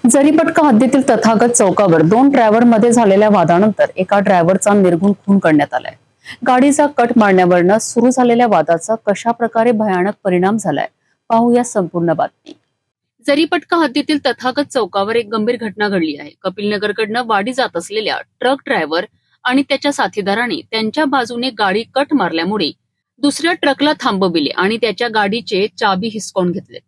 जरीपटका हद्दीतील तथागत चौकावर दोन ड्रायव्हरमध्ये झालेल्या वादानंतर एका ड्रायव्हरचा निर्घुण खून करण्यात आलाय। गाडीचा कट मारण्यावरनं सुरू झालेल्या वादाचा कशा प्रकारे भयानक परिणाम झालाय, पाहूया संपूर्ण बातमी। जरीपटका हद्दीतील तथागत चौकावर एक गंभीर घटना घडली आहे। कपिलनगरकडनं वाडी जात असलेल्या ट्रक ड्रायव्हर आणि त्याच्या साथीदारांनी त्यांच्या बाजूने गाडी कट मारल्यामुळे दुसऱ्या ट्रकला थांबविले आणि त्याच्या गाडीचे चाबी हिसकावून घेतले।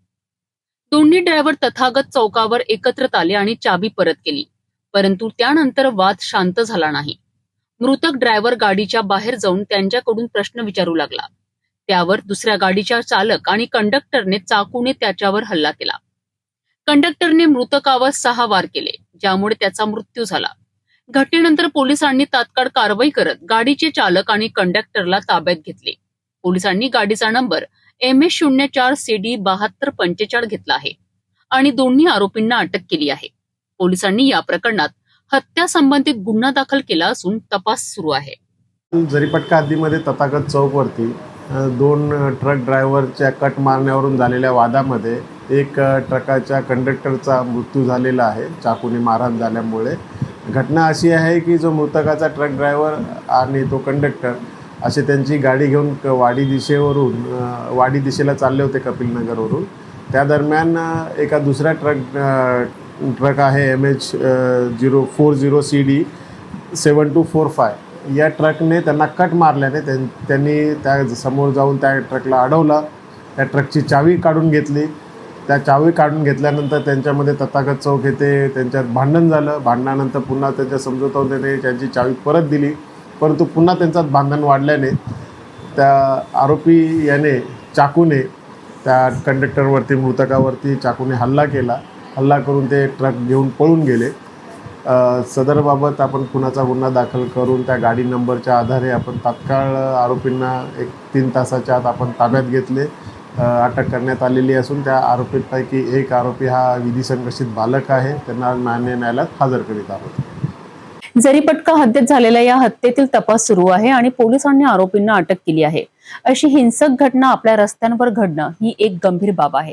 दोन्ही ड्रायव्हर तथागत चौकावर एकत्रित आले आणि चाबी परत केली, परंतु त्यानंतर वाद शांत झाला नाही। मृतक ड्रायव्हर गाडीच्या बाहेर जाऊन त्यांच्याकडून प्रश्न विचारू लागला। त्यावर दुसऱ्या गाडीच्या चालक आणि कंडक्टरने चाकूने त्याच्यावर हल्ला केला। कंडक्टरने मृतकावर 6 वार केले, ज्यामुळे त्याचा मृत्यू झाला। घटनेनंतर पोलिसांनी तात्काळ कारवाई करत गाडीचे चालक आणि कंडक्टरला ताब्यात घेतले। पोलिसांनी गाडीचा नंबर MS04CD 7245 घेतला आहे आणि दोन्ही आरोपींना अटक केली आहे। पोलिसांनी या प्रकरणात हत्या संबंधित गुन्हा दाखल केला असून तपास सुरू आहे। जरीपटका हद्दीमध्ये तथागत चौकवरती दोन ट्रक ड्रायव्हरच्या कट मारण्यावरून झालेल्या वादामध्ये एक ट्रकाच्या कंडक्टरचा मृत्यू झालेला आहे चाकूने मारहाण झाल्यामुळे। घटना अशी आहे की जो मृतकाचा ट्रक ड्रायव्हर आणि तो कंडक्टर असे त्यांची गाडी घेऊन वाडी दिशेला चालले होते कपिलनगरवरून। त्या दरम्यान एका दुसऱ्या ट्रक आहे MH40CD 7245 या ट्रकने त्यांना कट मारल्याने त्यांनी त्या समोर जाऊन त्या ट्रकला अडवलं। त्या ट्रकची चावी काढून घेतली। त्या चावी काढून घेतल्यानंतर त्यांच्यामध्ये तथागत चौक येथे त्यांच्यात भांडण झालं। भांडणानंतर पुन्हा त्यांच्या समजोतावून त्याने त्यांची चावी परत दिली, परंतु पुन्हा त्यांच्यात भांडण वाढल्याने त्या आरोपी याने चाकूने त्या कंडक्टरवरती मृतकावरती चाकूने हल्ला केला। हल्ला करून ते ट्रक घेऊन पळून गेले। सदरबाबत आपण खुनाचा गुन्हा दाखल करून त्या गाडी नंबरच्या आधारे आपण तात्काळ आरोपींना 3 तासाच्या आत आपण ताब्यात घेतले, अटक करण्यात आलेली असून त्या आरोपींपैकी एक आरोपी हा विधी संघर्षित बालक आहे। त्यांना न्यायालयात हजर करीत आहोत। जरीपटका हद्दीत झालेल्या या हत्येतील तपास सुरू आहे आणि पोलिसांनी आरोपींना अटक केली आहे। अशी हिंसक घटना आपल्या रस्त्यांवर घडणं ही एक गंभीर बाब आहे।